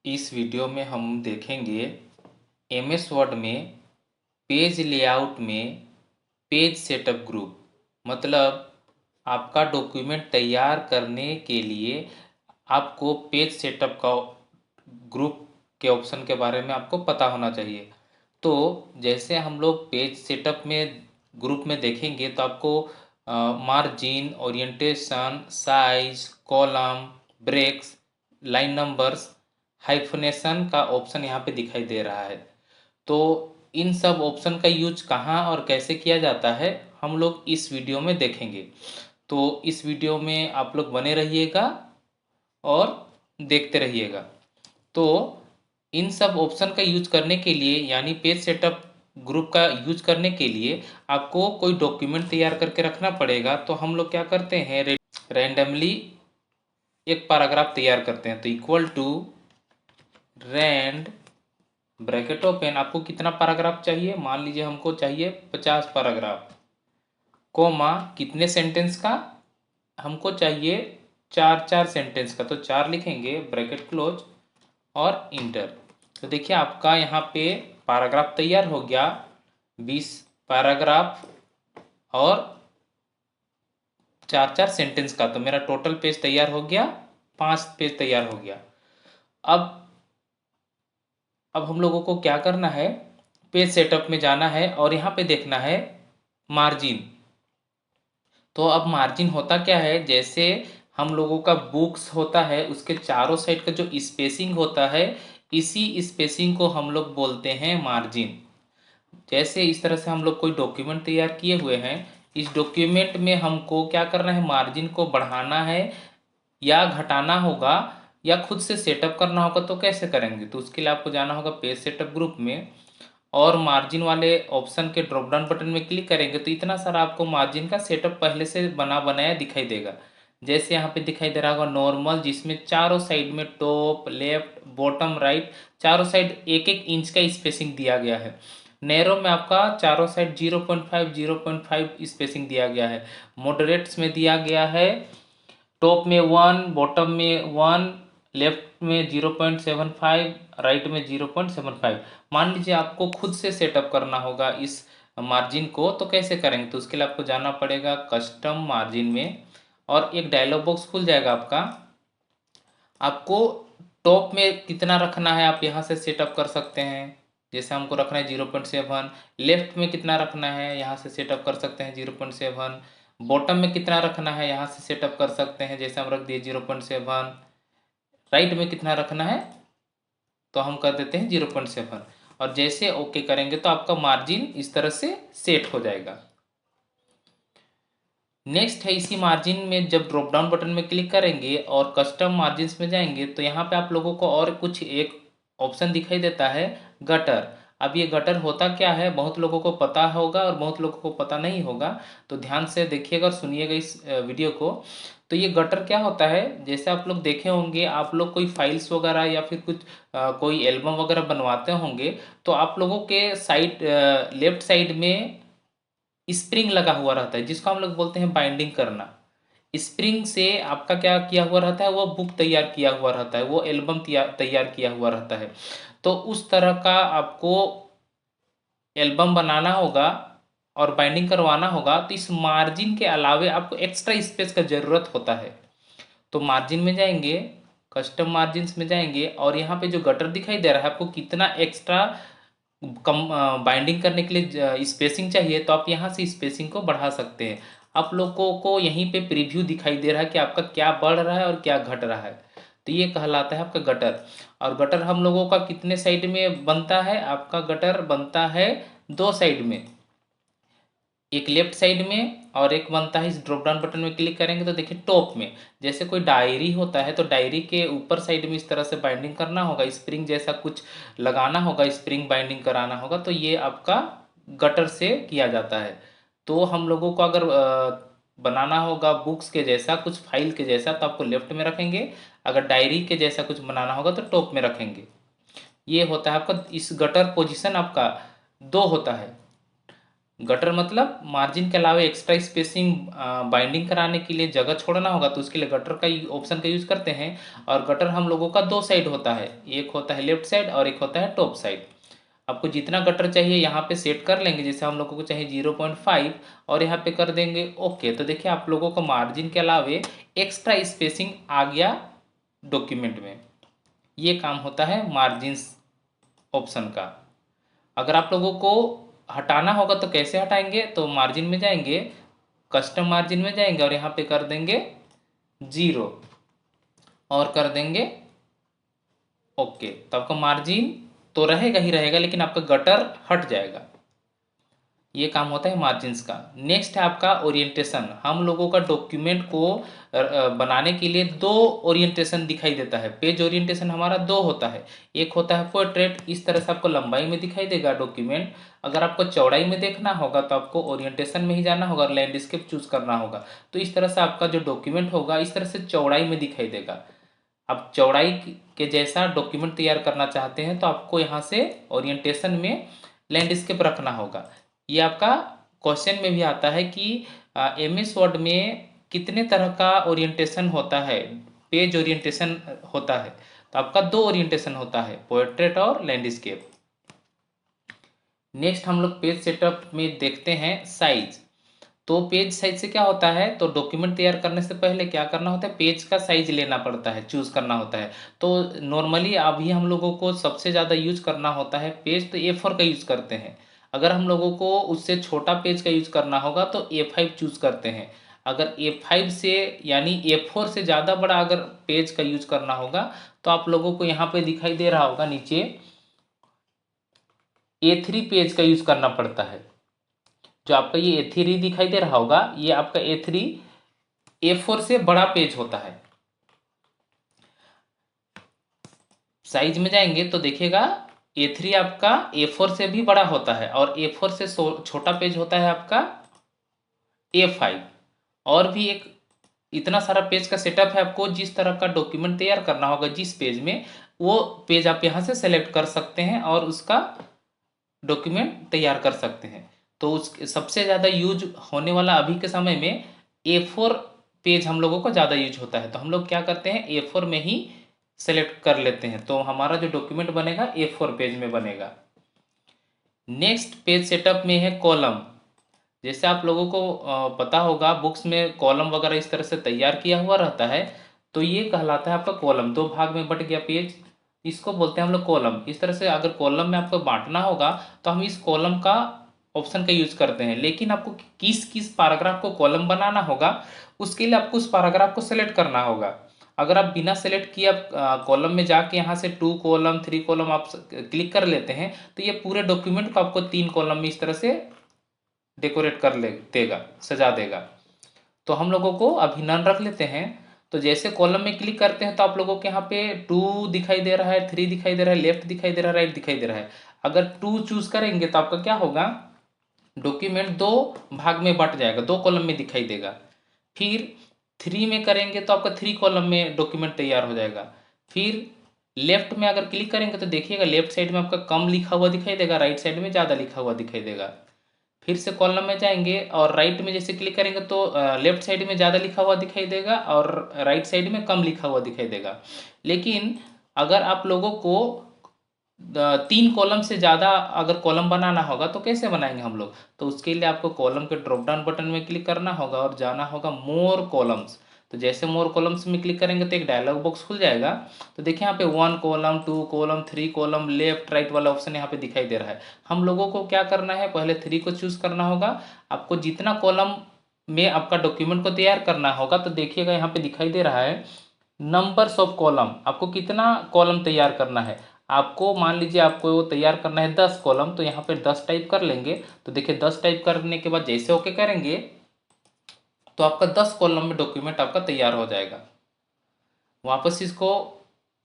इस वीडियो में हम देखेंगे एमएस वर्ड में पेज लेआउट में पेज सेटअप ग्रुप। मतलब आपका डॉक्यूमेंट तैयार करने के लिए आपको पेज सेटअप का ग्रुप के ऑप्शन के बारे में आपको पता होना चाहिए। तो जैसे हम लोग पेज सेटअप में ग्रुप में देखेंगे तो आपको margin, orientation, size, column, breaks, line numbers, hyphenation का ऑप्शन यहाँ पे दिखाई दे रहा है। तो इन सब ऑप्शन का यूज कहाँ और कैसे किया जाता है हम लोग इस वीडियो में देखेंगे। तो इस वीडियो में आप लोग बने रहिएगा और देखते रहिएगा। तो इन सब ऑप्शन का यूज करने के लिए यानी पेज सेटअप ग्रुप का यूज करने के लिए आपको कोई डॉक्यूमेंट तैयार करके रखना पड़ेगा। तो हम लोग क्या करते हैं, रैंडमली एक पैराग्राफ तैयार करते हैं। तो equal to rand bracket open, आपको कितना पैराग्राफ चाहिए, मान लीजिए हमको चाहिए 50 पैराग्राफ, कोमा कितने सेंटेंस का, हमको चाहिए 4 सेंटेंस का। तो 4 लिखेंगे, ब्रैकेट क्लोज और इंटर। तो देखिए आपका यहाँ पे पैराग्राफ तैयार हो गया, 20 पैराग्राफ और 4 सेंटेंस का। तो मेरा टोटल पेज तैयार हो गया, 5 पेज तैयार हो गया। अब हम लोगों को क्या करना है, पेज सेटअप में जाना है और यहाँ पे देखना है मार्जिन। तो अब मार्जिन होता क्या है, जैसे हम लोगों का बुक्स होता है उसके चारों साइड का जो स्पेसिंग होता है, इसी स्पेसिंग को हम लोग बोलते हैं मार्जिन। जैसे इस तरह से हम लोग कोई डॉक्यूमेंट तैयार किए हुए हैं, इस डॉक्यूमेंट में हमको क्या करना है, मार्जिन को बढ़ाना है या घटाना होगा या खुद से सेटअप करना होगा। तो कैसे करेंगे, तो उसके लिए आपको जाना होगा पेज सेटअप ग्रुप में और मार्जिन वाले ऑप्शन के ड्रॉप डाउन बटन में क्लिक करेंगे तो इतना सारा आपको मार्जिन का सेटअप पहले से बना बनाया दिखाई देगा। जैसे यहाँ पे दिखाई दे रहा होगा नॉर्मल, जिसमें चारों साइड में टॉप, लेफ्ट, बॉटम, राइट, चारों साइड 1-1 इंच का स्पेसिंग दिया गया है। नैरो में आपका चारों साइड 0.5 स्पेसिंग दिया गया है। मॉडरेट्स में दिया गया है टॉप में 1, बॉटम में 1, लेफ्ट में 0.75, राइट में 0.75। मान लीजिए आपको खुद से सेटअप करना होगा इस मार्जिन को, तो कैसे करेंगे, तो उसके लिए आपको जाना पड़ेगा कस्टम मार्जिन में और एक डायलॉग बॉक्स खुल जाएगा आपका। आपको टॉप में कितना रखना है आप यहाँ से सेटअप कर सकते हैं। जैसे हमको रखना है 0.7, लेफ्ट में कितना रखना है यहाँ से सेटअप कर सकते हैं 0.7, बॉटम में कितना रखना है यहाँ से सेटअप कर सकते हैं, जैसे हम रख दिए 0.7, राइट में कितना रखना है तो हम कर देते हैं 0.7 और जैसे ओके करेंगे तो आपका मार्जिन इस तरह से सेट हो जाएगा। नेक्स्ट है, इसी मार्जिन में जब ड्रॉप डाउन बटन में क्लिक करेंगे और कस्टम मार्जिन्स में जाएंगे तो यहाँ पे आप लोगों को और कुछ एक ऑप्शन दिखाई देता है, गटर। अब ये गटर होता क्या है, बहुत लोगों को पता होगा और बहुत लोगों को पता नहीं होगा। तो ध्यान से देखिएगा और सुनिएगा इस वीडियो को। तो ये गटर क्या होता है, जैसे आप लोग देखे होंगे, आप लोग कोई फाइल्स वगैरह या फिर कुछ कोई एल्बम वगैरह बनवाते होंगे तो आप लोगों के साइड लेफ्ट साइड में स्प्रिंग लगा हुआ रहता है, जिसको हम लोग बोलते हैं बाइंडिंग करना। स्प्रिंग से आपका क्या किया हुआ रहता है, वो बुक तैयार किया हुआ रहता है, वो एल्बम तैयार किया हुआ रहता है। तो उस तरह का आपको एल्बम बनाना होगा और बाइंडिंग करवाना होगा, तो इस मार्जिन के अलावे आपको एक्स्ट्रा स्पेस का ज़रूरत होता है। तो मार्जिन में जाएंगे, कस्टम मार्जिन्स में जाएंगे और यहाँ पे जो गटर दिखाई दे रहा है, आपको कितना एक्स्ट्रा कम बाइंडिंग करने के लिए स्पेसिंग चाहिए तो आप यहाँ से स्पेसिंग को बढ़ा सकते हैं। आप लोगों को यहीं पे प्रीव्यू दिखाई दे रहा है कि आपका क्या बढ़ रहा है और क्या घट रहा है। तो ये कहलाता है आपका गटर। और गटर हम लोगों का कितने साइड में बनता है, आपका गटर बनता है 2 साइड में, एक लेफ्ट साइड में और एक बनता है, इस ड्रॉप डाउन बटन में क्लिक करेंगे तो देखिए टॉप में। जैसे कोई डायरी होता है तो डायरी के ऊपर साइड में इस तरह से बाइंडिंग करना होगा, स्प्रिंग जैसा कुछ लगाना होगा, स्प्रिंग बाइंडिंग कराना होगा, तो ये आपका गटर से किया जाता है। तो हम लोगों को अगर बनाना होगा बुक्स के जैसा कुछ, फाइल के जैसा, तो आपको लेफ्ट में रखेंगे, अगर डायरी के जैसा कुछ बनाना होगा तो टॉप में रखेंगे। ये होता है आपका, इस गटर पोजिशन आपका 2 होता है। गटर मतलब मार्जिन के अलावा एक्स्ट्रा स्पेसिंग बाइंडिंग कराने के लिए जगह छोड़ना होगा, तो उसके लिए गटर का ऑप्शन का यूज करते हैं। और गटर हम लोगों का दो साइड होता है, एक होता है लेफ्ट साइड और एक होता है टॉप साइड। आपको जितना गटर चाहिए यहाँ पे सेट कर लेंगे, जैसे हम लोगों को चाहिए 0.5 और यहाँ पे कर देंगे ओके। तो देखिए आप लोगों को मार्जिन के अलावे एक्स्ट्रा स्पेसिंग आ गया डॉक्यूमेंट में। ये काम होता है मार्जिन्स ऑप्शन का। अगर आप लोगों को हटाना होगा तो कैसे हटाएंगे, तो मार्जिन में जाएंगे, कस्टम मार्जिन में जाएंगे और यहाँ पे कर देंगे 0 और कर देंगे ओके। तो आपका मार्जिन तो रहेगा ही रहेगा, लेकिन आपका गटर हट जाएगा। ये काम होता है मार्जिन्स का। नेक्स्ट है आपका ओरिएंटेशन। हम लोगों का डॉक्यूमेंट को बनाने के लिए दो ओरिएंटेशन दिखाई देता है। पेज ओरिएंटेशन हमारा दो होता है, एक होता है पोर्ट्रेट, इस तरह से आपको लंबाई में दिखाई देगा डॉक्यूमेंट। अगर आपको चौड़ाई में देखना होगा तो आपको ओरिएंटेशन में ही जाना होगा और लैंडस्केप चूज करना होगा। तो इस तरह से आपका जो डॉक्यूमेंट होगा इस तरह से चौड़ाई में दिखाई देगा। आप चौड़ाई के जैसा डॉक्यूमेंट तैयार करना चाहते हैं तो आपको यहाँ से ओरिएंटेशन में लैंडस्केप रखना होगा। ये आपका क्वेश्चन में भी आता है कि MS वर्ड में कितने तरह का ओरिएंटेशन होता है, पेज ओरिएंटेशन होता है। तो आपका दो ओरिएंटेशन होता है, पोर्ट्रेट और लैंडस्केप। नेक्स्ट हम लोग पेज सेटअप में देखते हैं साइज। तो पेज साइज से क्या होता है, तो डॉक्यूमेंट तैयार करने से पहले क्या करना होता है, पेज का साइज लेना पड़ता है, चूज करना होता है। तो नॉर्मली अभी हम लोगों को सबसे ज़्यादा यूज करना होता है पेज, तो A4 का यूज करते हैं। अगर हम लोगों को उससे छोटा पेज का यूज करना होगा तो A5 चूज करते हैं। अगर A5 से यानी A4 से ज़्यादा बड़ा अगर पेज का यूज करना होगा तो आप लोगों को यहाँ पे दिखाई दे रहा होगा नीचे A3 पेज का यूज करना पड़ता है। जो आपका ये A3 दिखाई दे रहा होगा, ये आपका A3 A4 से बड़ा पेज होता है। साइज में जाएंगे तो देखिएगा A3 आपका A4 से भी बड़ा होता है और A4 से छोटा पेज होता है आपका A5। और भी एक इतना सारा पेज का सेटअप है। आपको जिस तरह का डॉक्यूमेंट तैयार करना होगा जिस पेज में, वो पेज आप यहाँ से सेलेक्ट कर सकते हैं और उसका डॉक्यूमेंट तैयार कर सकते हैं। तो उस सबसे ज़्यादा यूज होने वाला अभी के समय में A4 पेज हम लोगों को ज़्यादा यूज होता है। तो हम लोग क्या करते हैं, A4 में ही सेलेक्ट कर लेते हैं, तो हमारा जो डॉक्यूमेंट बनेगा A4 पेज में बनेगा। नेक्स्ट पेज सेटअप में है कॉलम। जैसे आप लोगों को पता होगा बुक्स में कॉलम वगैरह इस तरह से तैयार किया हुआ रहता है, तो ये कहलाता है आपका कॉलम। दो भाग में बट गया पेज, इसको बोलते हैं हम लोग कॉलम। इस तरह से अगर कॉलम में आपको बांटना होगा तो हम इस कॉलम का ऑप्शन का यूज करते हैं। लेकिन आपको किस किस पैराग्राफ को कॉलम बनाना होगा उसके लिए आपको उस पैराग्राफ को सेलेक्ट करना होगा। अगर आप बिना सेलेक्ट किए आप कॉलम में जाके यहाँ से 2 कॉलम 3 कॉलम आप क्लिक कर लेते हैं तो ये पूरे डॉक्यूमेंट को आपको 3 कॉलम में इस तरह से डेकोरेट कर ले देगा, सजा देगा। तो हम लोगों को अभी नन रख लेते हैं। तो जैसे कॉलम में क्लिक करते हैं तो आप लोगों के यहाँ पे 2 दिखाई दे रहा है, 3 दिखाई दे रहा है, लेफ्ट दिखाई दे रहा है, राइट दिखाई दे रहा है। अगर 2 चूज करेंगे तो आपका क्या होगा, डॉक्यूमेंट दो भाग में बट जाएगा, 2 कॉलम में दिखाई देगा। फिर 3 में करेंगे तो आपका 3 कॉलम में डॉक्यूमेंट तैयार हो जाएगा। फिर लेफ्ट में अगर क्लिक करेंगे तो देखिएगा लेफ्ट साइड में आपका कम लिखा हुआ दिखाई देगा, राइट साइड में ज़्यादा लिखा हुआ दिखाई देगा। फिर से कॉलम में जाएंगे और राइट में जैसे क्लिक करेंगे तो लेफ्ट साइड में ज़्यादा लिखा हुआ दिखाई देगा और राइट साइड में कम लिखा हुआ दिखाई देगा। लेकिन अगर आप लोगों को 3 कॉलम से ज़्यादा अगर कॉलम बनाना होगा तो कैसे बनाएंगे हम लोग, तो उसके लिए आपको कॉलम के ड्रॉप डाउन बटन में क्लिक करना होगा और जाना होगा मोर कॉलम्स। तो जैसे मोर कॉलम्स में क्लिक करेंगे तो एक डायलॉग बॉक्स खुल जाएगा। तो देखिए यहाँ पे 1 column 2 column 3 column left right वाला ऑप्शन यहाँ पे दिखाई दे रहा है। हम लोगों को क्या करना है, पहले 3 को चूज करना होगा। आपको जितना कॉलम में आपका डॉक्यूमेंट को तैयार करना होगा तो देखिएगा यहाँ पे दिखाई दे रहा है नंबर्स ऑफ कॉलम, आपको कितना कॉलम तैयार करना है। आपको मान लीजिए आपको वो तैयार करना है 10 कॉलम, तो यहाँ पे 10 टाइप कर लेंगे। तो देखिए 10 टाइप करने के बाद जैसे ओके करेंगे तो आपका 10 कॉलम में डॉक्यूमेंट आपका तैयार हो जाएगा। वापस इसको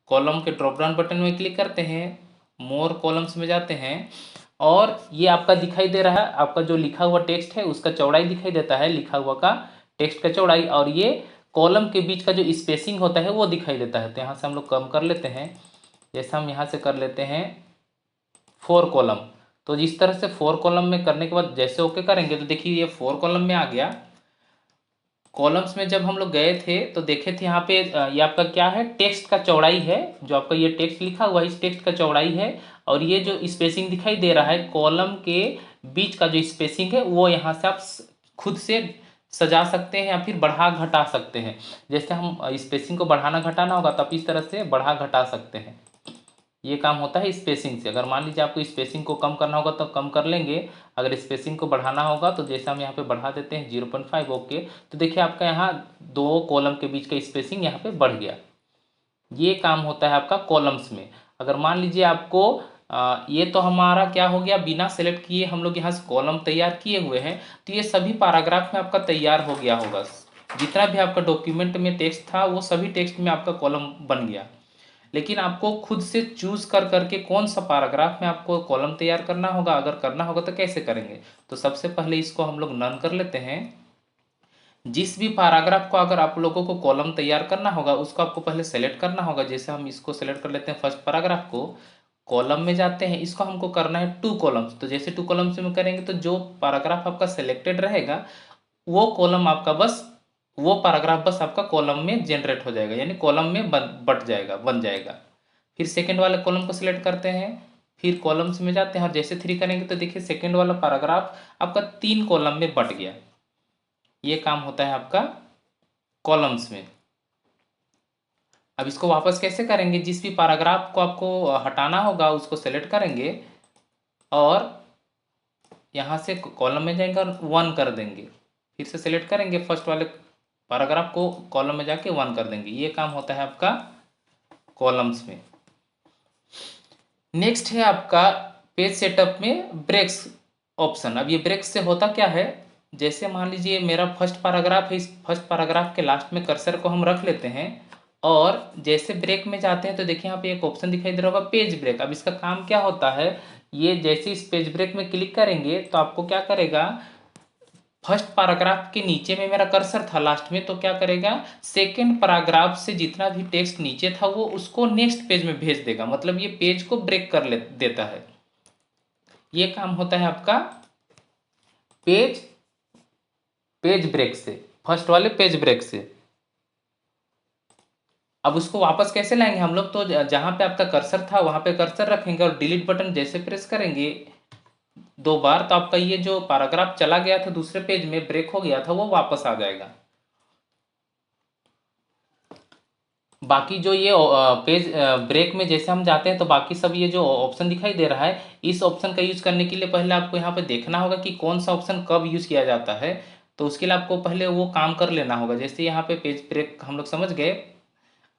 कॉलम के ड्रॉप डाउन बटन में क्लिक करते हैं, मोर कॉलम्स में जाते हैं और ये आपका दिखाई दे रहा है, आपका जो लिखा हुआ टेक्स्ट है उसका चौड़ाई दिखाई देता है, लिखा हुआ का टेक्स्ट का चौड़ाई, और ये कॉलम के बीच का जो स्पेसिंग होता है वो दिखाई देता है। तो यहाँ से हम लोग कम कर लेते हैं, जैसे हम यहाँ से कर लेते हैं 4 कॉलम। तो जिस तरह से 4 कॉलम में करने के बाद जैसे ओके करेंगे तो देखिए ये 4 कॉलम में आ गया। कॉलम्स में जब हम लोग गए थे तो देखे थे यहाँ पे ये आपका क्या है, टेक्स्ट का चौड़ाई है। जो आपका ये टेक्स्ट लिखा हुआ है इस टेक्स्ट का चौड़ाई है। और ये जो स्पेसिंग दिखाई दे रहा है कॉलम के बीच का जो स्पेसिंग है वो यहाँ से आप खुद से सजा सकते हैं या फिर बढ़ा घटा सकते हैं। जैसे हम स्पेसिंग को बढ़ाना घटाना होगा तो आप इस तरह से बढ़ा घटा सकते हैं। ये काम होता है स्पेसिंग से। अगर मान लीजिए आपको स्पेसिंग को कम करना होगा तो कम कर लेंगे, अगर स्पेसिंग को बढ़ाना होगा तो जैसे हम यहाँ पे बढ़ा देते हैं 0.5 ओके। तो देखिए आपका यहाँ 2 कॉलम के बीच का स्पेसिंग यहाँ पे बढ़ गया। ये काम होता है आपका कॉलम्स में। अगर मान लीजिए आपको ये तो हमारा क्या हो गया, बिना सेलेक्ट किए हम लोग यहाँ से कॉलम तैयार किए हुए हैं। तो ये सभी पैराग्राफ में आपका तैयार हो गया होगा। जितना भी आपका डॉक्यूमेंट में टेक्स्ट था वो सभी टेक्स्ट में आपका कॉलम बन गया। लेकिन आपको खुद से चूज कर करके कौन सा पैराग्राफ में आपको कॉलम तैयार करना होगा। अगर करना होगा तो कैसे करेंगे, तो सबसे पहले इसको हम लोग नन कर लेते हैं। जिस भी पैराग्राफ को अगर आप लोगों को कॉलम तैयार करना होगा उसको आपको पहले सेलेक्ट करना होगा। जैसे हम इसको सेलेक्ट कर लेते हैं फर्स्ट पैराग्राफ को, कॉलम में जाते हैं, इसको हमको करना है 2 कॉलम्स। तो जैसे 2 कॉलम्स में करेंगे तो जो पैराग्राफ आपका सेलेक्टेड रहेगा वो कॉलम आपका बस, वो पैराग्राफ बस आपका कॉलम में जनरेट हो जाएगा, यानी कॉलम में बट जाएगा, बन जाएगा। फिर सेकंड वाले कॉलम को सिलेक्ट करते हैं, फिर कॉलम्स में जाते हैं और जैसे 3 करेंगे तो देखिए सेकंड वाला पैराग्राफ आपका 3 कॉलम में बट गया। ये काम होता है आपका कॉलम्स में। अब इसको वापस कैसे करेंगे, जिस भी पैराग्राफ को आपको हटाना होगा उसको सेलेक्ट करेंगे और यहाँ से कॉलम में जाएंगे और 1 कर देंगे। फिर से सेलेक्ट करेंगे फर्स्ट वाले पैराग्राफ को, कॉलम में जाके 1 कर देंगे। ये काम होता है आपका कॉलम्स में। नेक्स्ट है आपका पेज सेटअप में ब्रेक्स ऑप्शन। अब ये ब्रेक्स से होता क्या है, जैसे मान लीजिए मेरा फर्स्ट पैराग्राफ है, इस फर्स्ट पैराग्राफ के लास्ट में कर्सर को हम रख लेते हैं और जैसे ब्रेक में जाते हैं तो देखिए यहाँ पे एक ऑप्शन दिखाई दे रहा होगा पेज ब्रेक। अब इसका काम क्या होता है, ये जैसे इस पेज ब्रेक में क्लिक करेंगे तो आपको क्या करेगा, फर्स्ट पैराग्राफ के नीचे में मेरा कर्सर था लास्ट में, तो क्या करेगा सेकंड पैराग्राफ से जितना भी टेक्स्ट नीचे था वो उसको नेक्स्ट पेज में भेज देगा। मतलब ये पेज को ब्रेक कर देता है। ये काम होता है आपका पेज ब्रेक से, फर्स्ट वाले पेज ब्रेक से। अब उसको वापस कैसे लाएंगे हम लोग, तो जहां पे आपका कर्सर था वहां पे कर्सर रखेंगे और डिलीट बटन जैसे प्रेस करेंगे 2 बार तो आपका ये जो पैराग्राफ चला गया था दूसरे पेज में, ब्रेक हो गया था, वो वापस आ जाएगा। बाकी जो ये पेज ब्रेक में जैसे हम जाते हैं तो बाकी सब ये जो ऑप्शन दिखाई दे रहा है, इस ऑप्शन का यूज करने के लिए पहले आपको यहाँ पे देखना होगा कि कौन सा ऑप्शन कब यूज किया जाता है। तो उसके लिए आपको पहले वो काम कर लेना होगा। जैसे यहाँ पे पेज ब्रेक हम लोग समझ गए।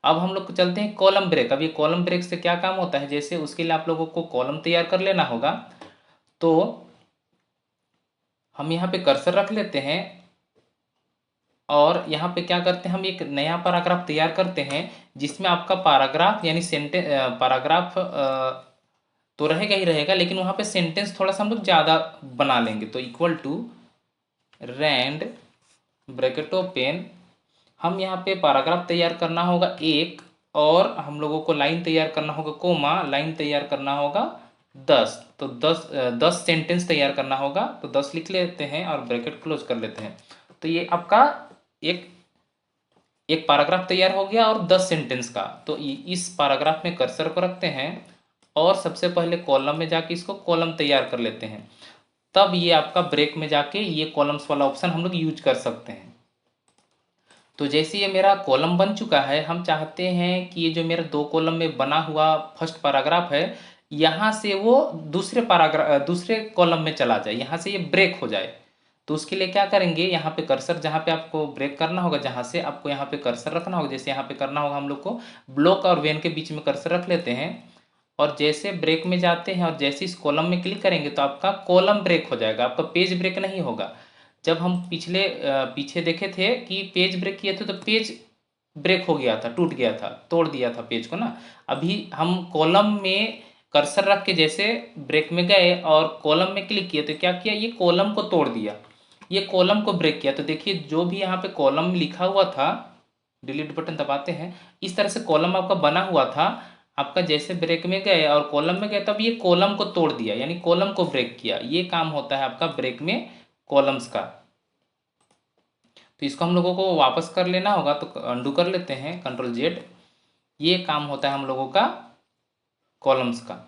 अब हम लोग चलते हैं कॉलम ब्रेक। अब ये कॉलम ब्रेक से क्या काम होता है, जैसे उसके लिए आप लोगों को कॉलम तैयार कर लेना होगा। तो हम यहाँ पे कर्सर रख लेते हैं और यहाँ पे क्या करते हैं, हम एक नया पैराग्राफ तैयार करते हैं जिसमें आपका पैराग्राफ यानी सेंटेंस, पैराग्राफ तो रहेगा ही रहेगा लेकिन वहाँ पे सेंटेंस थोड़ा सा हम लोग ज़्यादा बना लेंगे। तो equal to rand bracket open, हम यहाँ पे पैराग्राफ तैयार करना होगा 1 और हम लोगों को लाइन तैयार करना होगा, कोमा लाइन तैयार करना होगा 10। तो 10 सेंटेंस तैयार करना होगा, तो 10 लिख लेते हैं और ब्रैकेट क्लोज कर लेते हैं। तो ये आपका एक पैराग्राफ तैयार हो गया और 10 सेंटेंस का। तो इस पैराग्राफ में कर्सर को रखते हैं और सबसे पहले कॉलम में जाके इसको कॉलम तैयार कर लेते हैं। तब ये आपका ब्रेक में जाके ये कॉलम्स वाला ऑप्शन हम लोग यूज कर सकते हैं। तो जैसे ये मेरा कॉलम बन चुका है, हम चाहते हैं कि ये जो मेरा 2 कॉलम में बना हुआ फर्स्ट पैराग्राफ है यहाँ से वो दूसरे कॉलम में चला जाए, यहाँ से ये ब्रेक हो जाए। तो उसके लिए क्या करेंगे, यहाँ पे कर्सर जहाँ पे आपको ब्रेक करना होगा, जहाँ से आपको यहाँ पे कर्सर रखना होगा, जैसे यहाँ पे करना होगा हम लोग को ब्लॉक और वेन के बीच में कर्सर रख लेते हैं और जैसे ब्रेक में जाते हैं और जैसे इस कॉलम में क्लिक करेंगे तो आपका कॉलम ब्रेक हो जाएगा, आपका पेज ब्रेक नहीं होगा। जब हम पीछे देखे थे कि पेज ब्रेक किए थे तो पेज ब्रेक हो गया था, टूट गया था, तोड़ दिया था पेज को ना। अभी हम कॉलम में कर्सर रख के जैसे ब्रेक में गए और कॉलम में क्लिक किए तो क्या किया, ये कॉलम को तोड़ दिया, ये कॉलम को ब्रेक किया। तो देखिए जो भी यहाँ पे कॉलम लिखा हुआ था, डिलीट बटन दबाते हैं, इस तरह से कॉलम आपका बना हुआ था, आपका जैसे ब्रेक में गए और कॉलम में गए तब ये कॉलम को तोड़ दिया, यानी कॉलम को ब्रेक किया। ये काम होता है आपका ब्रेक में कॉलम्स का। तो इसको हम लोगों को वापस कर लेना होगा, तो अंडू कर लेते हैं, कंट्रोल जेड। ये काम होता है हम लोगों का कॉलम्स का।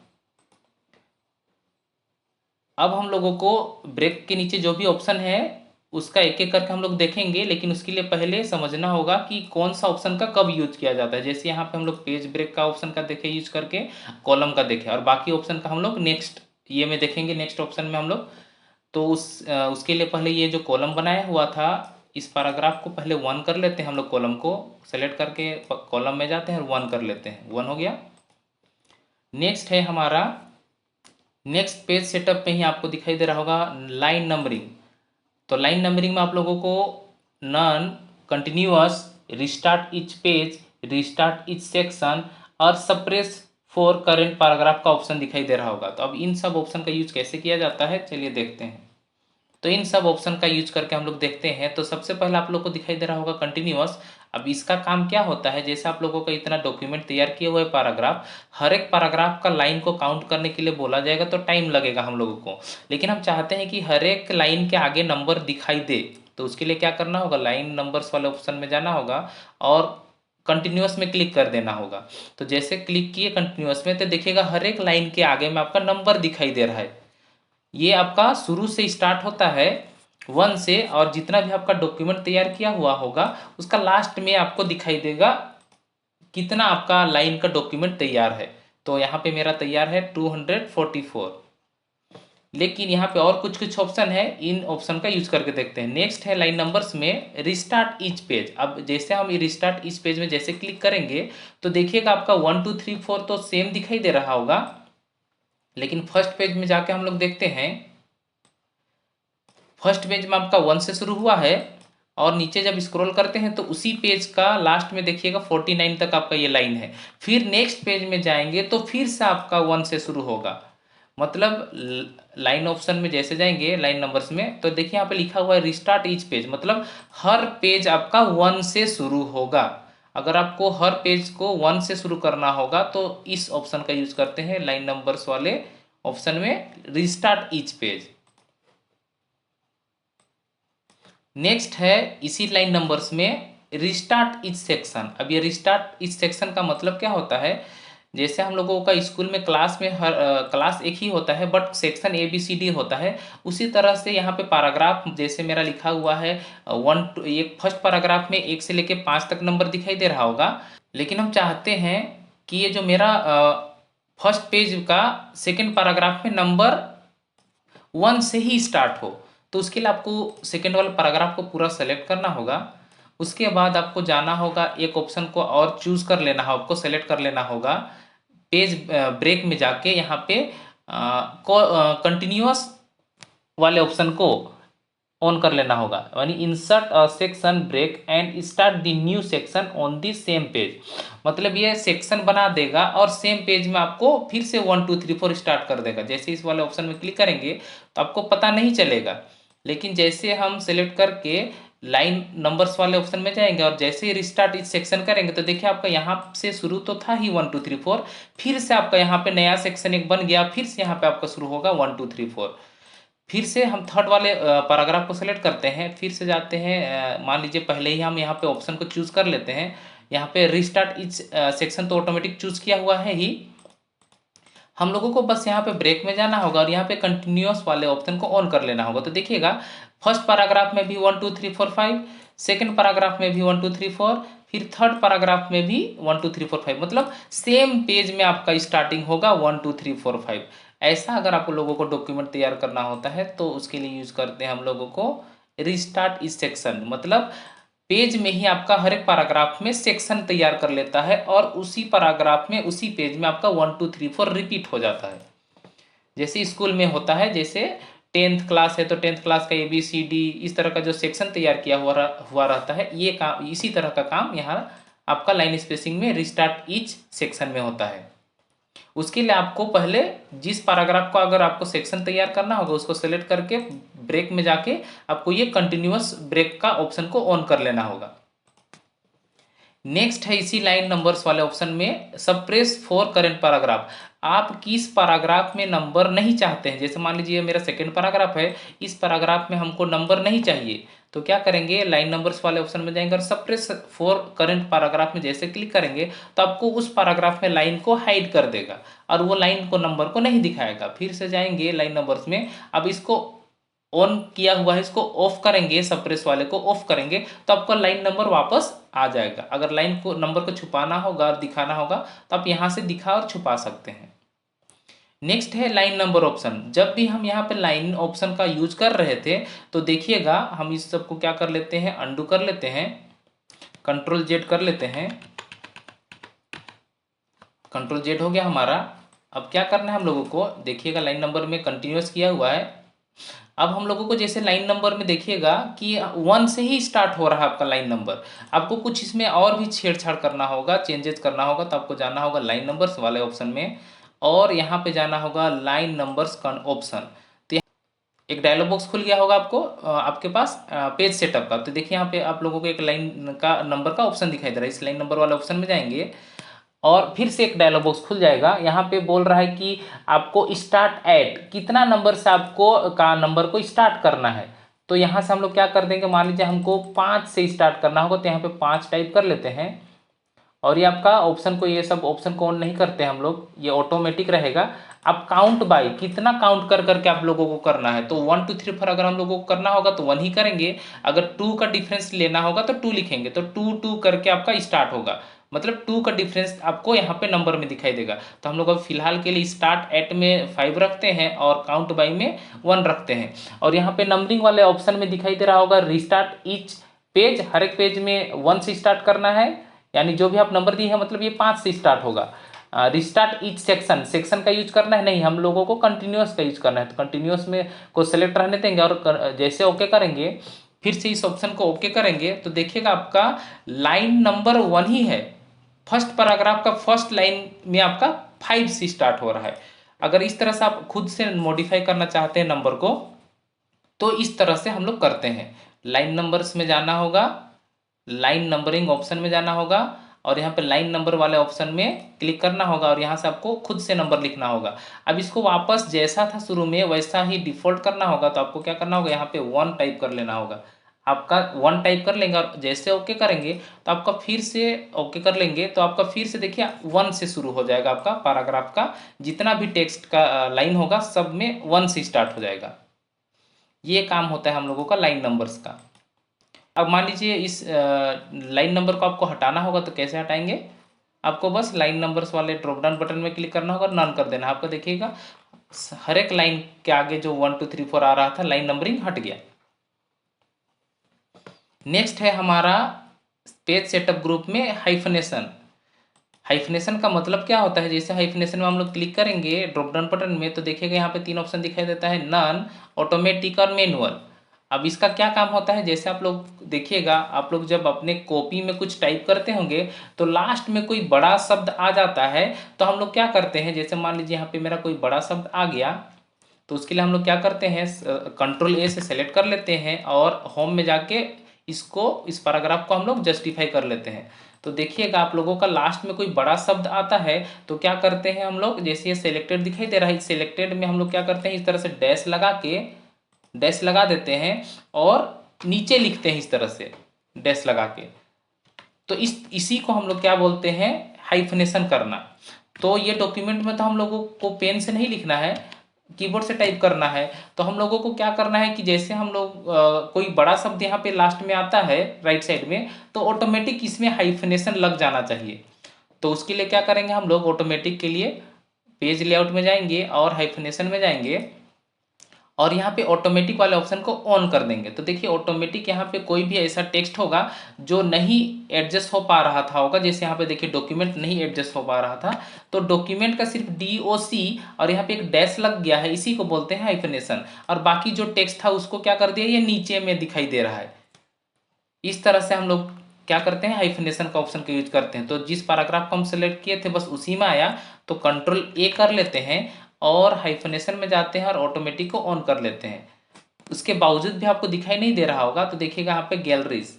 अब हम लोगों को ब्रेक के नीचे जो भी ऑप्शन है उसका एक एक करके हम लोग देखेंगे, लेकिन उसके लिए पहले समझना होगा कि कौन सा ऑप्शन का कब यूज किया जाता है। जैसे यहाँ पे हम लोग पेज ब्रेक का ऑप्शन का देखे यूज करके, कॉलम का देखे, और बाकी ऑप्शन का हम लोग नेक्स्ट ये में देखेंगे, नेक्स्ट ऑप्शन में हम लोग। तो उसके लिए पहले ये जो कॉलम बनाया हुआ था, इस पैराग्राफ को पहले 1 कर लेते हैं हम लोग। कॉलम को सेलेक्ट करके कॉलम में जाते हैं और 1 कर लेते हैं, 1 हो गया। नेक्स्ट है हमारा, नेक्स्ट पेज सेटअप में ही आपको दिखाई दे रहा होगा लाइन नंबरिंग। तो लाइन नंबरिंग में आप लोगों को none, continuous, restart each page, restart each section और सप्रेस फॉर करेंट पैराग्राफ का ऑप्शन दिखाई दे रहा होगा। तो अब इन सब ऑप्शन का यूज कैसे किया जाता है, चलिए देखते हैं। तो इन सब ऑप्शन का यूज करके हम लोग देखते हैं। तो सबसे पहले आप लोग को दिखाई दे रहा होगा कंटिन्यूअस। अब इसका काम क्या होता है, जैसे आप लोगों का इतना डॉक्यूमेंट तैयार किए हुए पैराग्राफ, हर एक पैराग्राफ का लाइन को काउंट करने के लिए बोला जाएगा तो टाइम लगेगा हम लोगों को। लेकिन हम चाहते हैं कि हर एक लाइन के आगे नंबर दिखाई दे, तो उसके लिए क्या करना होगा, लाइन नंबर्स वाले ऑप्शन में जाना होगा और कंटिन्यूअस में क्लिक कर देना होगा। तो जैसे क्लिक किए कंटिन्यूअस में, तो देखिएगा हर एक लाइन के आगे में आपका नंबर दिखाई दे रहा है। ये आपका शुरू से स्टार्ट होता है 1 से, और जितना भी आपका डॉक्यूमेंट तैयार किया हुआ होगा उसका लास्ट में आपको दिखाई देगा कितना आपका लाइन का डॉक्यूमेंट तैयार है। तो यहाँ पे मेरा तैयार है 244। लेकिन यहाँ पे और कुछ कुछ ऑप्शन है, इन ऑप्शन का यूज करके देखते हैं। नेक्स्ट है लाइन नंबर्स में रिस्टार्ट ईच पेज। अब जैसे हम रिस्टार्ट ईच पेज में जैसे क्लिक करेंगे तो देखिएगा आपका 1 2 3 4 तो सेम दिखाई दे रहा होगा, लेकिन फर्स्ट पेज में जाके हम लोग देखते हैं। फर्स्ट पेज में आपका 1 से शुरू हुआ है, और नीचे जब स्क्रॉल करते हैं तो उसी पेज का लास्ट में देखिएगा 49 तक आपका ये लाइन है। फिर नेक्स्ट पेज में जाएंगे तो फिर से आपका 1 से शुरू होगा। मतलब लाइन ऑप्शन में जैसे जाएंगे लाइन नंबर्स में, तो देखिए यहाँ पे लिखा हुआ है रिस्टार्ट ईच पेज, मतलब हर पेज आपका 1 से शुरू होगा। अगर आपको हर पेज को 1 से शुरू करना होगा तो इस ऑप्शन का यूज करते हैं, लाइन नंबर्स वाले ऑप्शन में रिस्टार्ट ईच पेज। नेक्स्ट है इसी लाइन नंबर्स में रिस्टार्ट ईच सेक्शन। अब ये रिस्टार्ट ईच सेक्शन का मतलब क्या होता है, जैसे हम लोगों का स्कूल में क्लास में हर क्लास एक ही होता है बट सेक्शन ABCD होता है, उसी तरह से यहाँ पे पैराग्राफ जैसे मेरा लिखा हुआ है 1 to एक फर्स्ट पैराग्राफ में 1 से लेके 5 तक नंबर दिखाई दे रहा होगा। लेकिन हम चाहते हैं कि ये जो मेरा फर्स्ट पेज का सेकेंड पैराग्राफ में नंबर 1 से ही स्टार्ट हो। तो उसके लिए आपको सेकेंड वाला पैराग्राफ को पूरा सेलेक्ट करना होगा। उसके बाद आपको जाना होगा, एक ऑप्शन को और चूज कर लेना है, आपको सेलेक्ट कर लेना होगा पेज ब्रेक में जाके यहाँ पे कंटिन्यूअस वाले ऑप्शन को ऑन कर लेना होगा, यानी insert a section break and start the new section on the same page. मतलब ये सेक्शन बना देगा और सेम पेज में आपको फिर से 1 2 3 4 स्टार्ट कर देगा। जैसे इस वाले ऑप्शन में क्लिक करेंगे तो आपको पता नहीं चलेगा, लेकिन जैसे हम सेलेक्ट करके लाइन नंबर्स वाले ऑप्शन में जाएंगे और जैसे ही रिस्टार्ट इस सेक्शन करेंगे तो देखिए आपका यहाँ से शुरू तो था ही 1 2 3 4, फिर से आपका यहाँ पे नया सेक्शन एक बन गया, फिर से यहाँ पे आपका शुरू होगा 1 2 3 4। फिर से हम थर्ड वाले पैराग्राफ को सेलेक्ट करते हैं, फिर से जाते हैं, मान लीजिए पहले ही हम यहाँ पे ऑप्शन को चूज कर लेते हैं। यहाँ पे रिस्टार्ट इच सेक्शन तो ऑटोमेटिक चूज किया हुआ है ही, हम लोगों को बस यहाँ पे ब्रेक में जाना होगा और यहाँ पे कंटिन्यूअस वाले ऑप्शन को ऑन कर लेना होगा। तो देखिएगा फर्स्ट पैराग्राफ में भी 1 2 3 4 5, सेकेंड पैराग्राफ में भी 1 2 3 4, फिर थर्ड पैराग्राफ में भी 1 2 3 4 5, मतलब सेम पेज में आपका स्टार्टिंग होगा 1 2 3 4 5। ऐसा अगर आप लोगों को डॉक्यूमेंट तैयार करना होता है तो उसके लिए यूज करते हैं हम लोगों को रिस्टार्ट इस सेक्शन। मतलब पेज में ही आपका हर एक पैराग्राफ में सेक्शन तैयार कर लेता है और उसी पैराग्राफ में उसी पेज में आपका 1 2 3 4 रिपीट हो जाता है। जैसे स्कूल में होता है, जैसे 10th क्लास है तो 10th क्लास का ABCD इस तरह का जो सेक्शन तैयार किया हुआ रहता है, ये काम इसी तरह का काम यहाँ आपका लाइन स्पेसिंग में रिस्टार्ट ईच सेक्शन में होता है। उसके लिए आपको पहले जिस पैराग्राफ का अगर आपको सेक्शन तैयार करना होगा उसको सेलेक्ट करके ब्रेक में जाके आपको ये कंटिन्यूअस ब्रेक का ऑप्शन को ऑन कर लेना होगा। नेक्स्ट है इसी लाइन नंबर्स वाले ऑप्शन में सप्रेस फॉर करंट पैराग्राफ। आप किस पैराग्राफ में नंबर नहीं चाहते हैं, जैसे मान लीजिए मेरा सेकंड पैराग्राफ है, इस पैराग्राफ में हमको नंबर नहीं चाहिए, तो क्या करेंगे, लाइन नंबर्स वाले ऑप्शन में जाएंगे और सप्रेस फॉर करंट पैराग्राफ में जैसे क्लिक करेंगे तो आपको उस पैराग्राफ में लाइन को हाइड कर देगा और वो लाइन को नंबर को नहीं दिखाएगा। फिर से जाएंगे लाइन नंबर्स में, अब इसको ऑन किया हुआ है, इसको ऑफ करेंगे, सप्रेस वाले को ऑफ करेंगे तो आपका लाइन नंबर वापस आ जाएगा। अगर लाइन को नंबर को छुपाना होगा और दिखाना होगा तो आप यहाँ से दिखा और छुपा सकते हैं। नेक्स्ट है लाइन नंबर ऑप्शन। जब भी हम यहाँ पे लाइन ऑप्शन का यूज कर रहे थे तो देखिएगा, हम इस सबको क्या कर लेते हैं, अंडू कर लेते हैं, कंट्रोल जेड कर लेते हैं, कंट्रोल जेड हो गया हमारा। अब क्या करना है हम लोगों को, देखिएगा लाइन नंबर में कंटिन्यूस किया हुआ है। अब हम लोगों को जैसे लाइन नंबर में देखिएगा कि 1 से ही स्टार्ट हो रहा है आपका लाइन नंबर। आपको कुछ इसमें और भी छेड़छाड़ करना होगा, चेंजेस करना होगा, तो आपको जाना होगा लाइन नंबर्स वाले ऑप्शन में और यहाँ पे जाना होगा लाइन नंबर्स का ऑप्शन। तो एक डायलॉग बॉक्स खुल गया होगा आपको आपके पास पेज सेटअप का। तो देखिए यहाँ पे आप लोगों को एक लाइन का नंबर का ऑप्शन दिखाई दे रहा है, इस लाइन नंबर वाले ऑप्शन में जाएंगे और फिर से एक डायलॉग बॉक्स खुल जाएगा। यहाँ पे बोल रहा है कि आपको स्टार्ट एट, कितना नंबर से आपको का नंबर को स्टार्ट करना है। तो यहाँ से हम लोग क्या कर देंगे, मान लीजिए हमको 5 से स्टार्ट करना होगा तो यहाँ पे 5 टाइप कर लेते हैं और ये आपका ऑप्शन को, ये सब ऑप्शन को ऑन नहीं करते हम लोग, ये ऑटोमेटिक रहेगा। अब काउंट बाय, कितना काउंट कर करके आप लोगों को करना है, तो 1 2 3 4 अगर हम लोगों को करना होगा तो 1 ही करेंगे, अगर 2 का डिफरेंस लेना होगा तो 2 लिखेंगे, तो 2 2 करके आपका स्टार्ट होगा, मतलब 2 का डिफरेंस आपको यहाँ पे नंबर में दिखाई देगा। तो हम लोग अब फिलहाल के लिए स्टार्ट एट में 5 रखते हैं और काउंट बाई में 1 रखते हैं। और यहाँ पे नंबरिंग वाले ऑप्शन में दिखाई दे रहा होगा रिस्टार्ट ईच पेज, हर एक पेज में 1 से स्टार्ट करना है, यानी जो भी आप नंबर दिए हैं मतलब ये 5 से स्टार्ट होगा। रिस्टार्ट ईच सेक्शन, सेक्शन का यूज करना है नहीं, हम लोगों को कंटिन्यूस का यूज करना है। तो कंटिन्यूस में को सेलेक्ट रहने देंगे और जैसे ओके करेंगे, फिर से इस ऑप्शन को ओके करेंगे तो देखिएगा आपका लाइन नंबर 1 ही है, फर्स्ट पैराग्राफ का फर्स्ट लाइन में आपका 5 से स्टार्ट हो रहा है। अगर इस तरह से आप खुद से मॉडिफाई करना चाहते हैं नंबर को तो इस तरह से हम लोग करते हैं। लाइन नंबर्स में जाना होगा, लाइन नंबरिंग ऑप्शन में जाना होगा और यहाँ पे लाइन नंबर वाले ऑप्शन में क्लिक करना होगा और यहाँ से आपको खुद से नंबर लिखना होगा। अब इसको वापस जैसा था शुरू में वैसा ही डिफॉल्ट करना होगा, तो आपको क्या करना होगा, यहाँ पे 1 टाइप कर लेना होगा। आपका 1 टाइप कर लेंगे और जैसे ओके करेंगे तो आपका फिर से ओके कर लेंगे तो आपका फिर से देखिए 1 से शुरू हो जाएगा, आपका पैराग्राफ का जितना भी टेक्स्ट का लाइन होगा सब में 1 से स्टार्ट हो जाएगा। ये काम होता है हम लोगों का लाइन नंबर्स का। अब मान लीजिए इस लाइन नंबर को आपको हटाना होगा तो कैसे हटाएंगे, आपको बस लाइन नंबर्स वाले ड्रॉप डाउन बटन में क्लिक करना होगा, नन कर देना। आपको देखिएगा हर एक लाइन के आगे जो 1 2 3 4 आ रहा था लाइन नंबरिंग हट गया। नेक्स्ट है हमारा पेज सेटअप ग्रुप में हाइफनेशन। हाइफनेशन का मतलब क्या होता है, जैसे हाइफनेशन में हम लोग क्लिक करेंगे ड्रॉप डाउन बटन में तो देखिएगा यहाँ पे 3 ऑप्शन दिखाई देता है, नन, ऑटोमेटिक और मैनुअल। अब इसका क्या काम होता है, जैसे आप लोग देखिएगा, आप लोग जब अपने कॉपी में कुछ टाइप करते होंगे तो लास्ट में कोई बड़ा शब्द आ जाता है तो हम लोग क्या करते हैं, जैसे मान लीजिए यहाँ पे मेरा कोई बड़ा शब्द आ गया तो उसके लिए हम लोग क्या करते हैं, कंट्रोल ए से सेलेक्ट कर लेते हैं और होम में जाके इसको, इस पैराग्राफ को हम लोग जस्टिफाई कर लेते हैं। तो देखिएगा आप लोगों का लास्ट में कोई बड़ा शब्द आता है तो क्या करते हैं हम लोग, जैसे ये सेलेक्टेड दिखाई दे रहा है, सेलेक्टेड में हम लोग क्या करते हैं, इस तरह से डैश लगा देते हैं और नीचे लिखते हैं इस तरह से डैश लगा के। तो इसी को हम लोग क्या बोलते हैं, हाइफनेशन करना। तो ये डॉक्यूमेंट में तो हम लोगों को पेन से नहीं लिखना है, कीबोर्ड से टाइप करना है। तो हम लोगों को क्या करना है कि जैसे हम लोग कोई बड़ा शब्द यहाँ पे लास्ट में आता है राइट साइड में तो ऑटोमेटिक इसमें हाइफनेशन लग जाना चाहिए। तो उसके लिए क्या करेंगे हम लोग, ऑटोमेटिक के लिए पेज लेआउट में जाएंगे और हाइफनेशन में जाएंगे और यहाँ पे ऑटोमेटिक वाले ऑप्शन को ऑन कर देंगे। तो देखिए ऑटोमेटिक यहाँ पे कोई भी ऐसा टेक्स्ट होगा जो नहीं एडजस्ट हो पा रहा था होगा, जैसे यहाँ पे देखिए डॉक्यूमेंट नहीं एडजस्ट हो पा रहा था तो डॉक्यूमेंट का सिर्फ DOC और यहाँ पे एक डैश लग गया है, इसी को बोलते हैं हाइफनेशन। और बाकी जो टेक्स्ट था उसको क्या कर दिया, ये नीचे में दिखाई दे रहा है। इस तरह से हम लोग क्या करते हैं, हाइफनेशन का ऑप्शन का यूज करते हैं। तो जिस पैराग्राफ को हम सेलेक्ट किए थे बस उसी में आया तो कंट्रोल ए कर लेते हैं और हाइफनेशन में जाते हैं और ऑटोमेटिक को ऑन कर लेते हैं। उसके बावजूद भी आपको दिखाई नहीं दे रहा होगा तो देखिएगा यहाँ पे गैलरीज,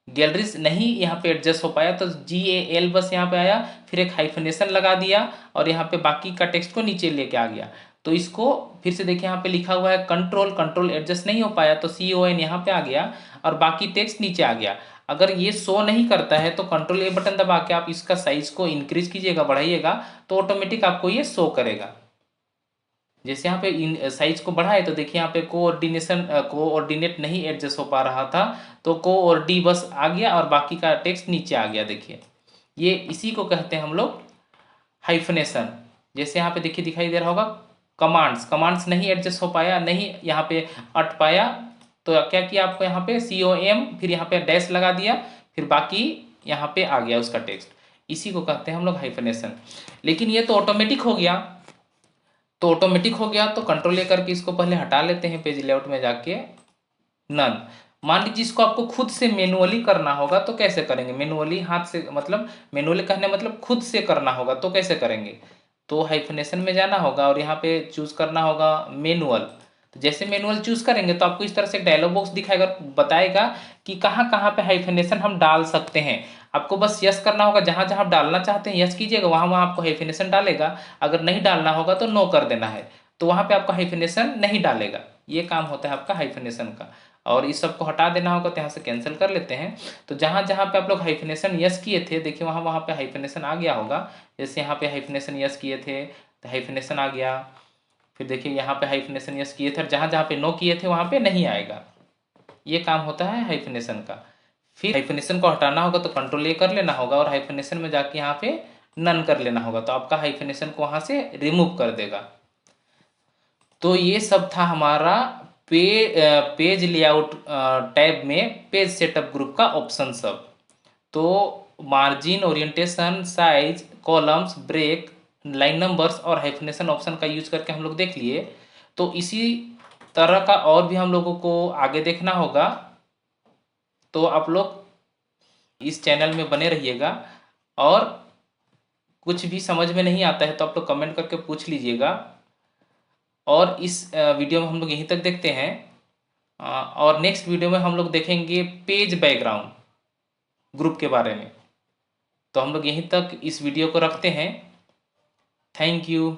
गैलरीज नहीं यहाँ पे एडजस्ट हो पाया तो GAL बस यहाँ पे आया, फिर एक हाइफनेशन लगा दिया और यहाँ पे बाकी का टेक्स्ट को नीचे लेके आ गया। तो इसको फिर से देखिए यहाँ पे लिखा हुआ है कंट्रोल, कंट्रोल एडजस्ट नहीं हो पाया तो CON यहाँ पे आ गया और बाकी टेक्स्ट नीचे आ गया। अगर ये शो नहीं करता है तो कंट्रोल A बटन दबा के आप इसका साइज को इंक्रीज कीजिएगा, बढ़ाइएगा, तो ऑटोमेटिक आपको ये शो करेगा। जैसे यहाँ पे इन साइज को बढ़ाए तो देखिए यहाँ पे कोऑर्डिनेट नहीं एडजस्ट हो पा रहा था तो कोऑर्डी बस आ गया और बाकी का टेक्स्ट नीचे आ गया। देखिए ये इसी को कहते हैं हम लोग हाइफनेशन। जैसे यहाँ पे देखिए दिखाई दे रहा होगा कमांड्स, कमांड्स नहीं एडजस्ट हो पाया, नहीं यहाँ पे अट पाया तो क्या किया आपको यहाँ पे COM फिर यहाँ पे डैश लगा दिया, फिर बाकी यहाँ पे आ गया उसका टेक्स्ट। इसी को कहते हैं हम लोग हाइफनेशन। लेकिन ये तो ऑटोमेटिक हो गया, तो ऑटोमेटिक हो गया तो कंट्रोल ए करके इसको पहले हटा लेते हैं पेज लेआउट में जाके, नन। मान लीजिए इसको आपको खुद से मैनुअली करना होगा तो कैसे करेंगे? मैनुअली हाथ से, मतलब मैनुअली कहने मतलब खुद से करना होगा तो कैसे करेंगे? तो हाइफनेशन में जाना होगा और यहाँ पे चूज करना होगा मैनुअल। तो जैसे मैनुअल चूज करेंगे तो आपको इस तरह से एक डायलॉग बॉक्स दिखाएगा, बताएगा कि कहाँ कहाँ पे हाइफनेशन हम डाल सकते हैं। आपको बस यस करना होगा, जहाँ जहाँ आप डालना चाहते हैं यस कीजिएगा, वहाँ वहाँ आपको हाइफनेशन डालेगा। अगर नहीं डालना होगा तो नो कर देना है, तो वहाँ पे आपका हाइफनेशन नहीं डालेगा। ये काम होता है आपका हाइफनेशन का। और इस सब को हटा देना होगा तो यहाँ से कैंसिल कर लेते हैं। तो जहाँ जहाँ पे आप लोग हाइफनेशन यस किए थे देखिए वहाँ वहाँ पे हाइफनेशन आ गया होगा। जैसे यहाँ पे हाइफनेशन यस किए थे तो हाइफनेशन आ गया, फिर देखिए यहाँ पे हाइफनेशन यस किए थे और जहाँ जहाँ पे नो किए थे वहाँ पे नहीं आएगा। ये काम होता है हाइफनेशन का। फिर हाइफनेशन को हटाना होगा तो कंट्रोल ए कर लेना होगा और हाइफनेशन में जाके यहाँ पे नन कर लेना होगा, तो आपका हाइफनेशन को वहाँ से रिमूव कर देगा। तो ये सब था हमारा पेज लेआउट टैब में पेज सेटअप ग्रुप का ऑप्शन सब। तो margin, orientation, size, columns, break, line numbers और हाइफनेशन ऑप्शन का यूज करके हम लोग देख लिए। तो इसी तरह का और भी हम लोगों को आगे देखना होगा, तो आप लोग इस चैनल में बने रहिएगा। और कुछ भी समझ में नहीं आता है तो आप लोग कमेंट करके पूछ लीजिएगा। और इस वीडियो में हम लोग यहीं तक देखते हैं और नेक्स्ट वीडियो में हम लोग देखेंगे पेज बैकग्राउंड ग्रुप के बारे में। तो हम लोग यहीं तक इस वीडियो को रखते हैं। Thank you.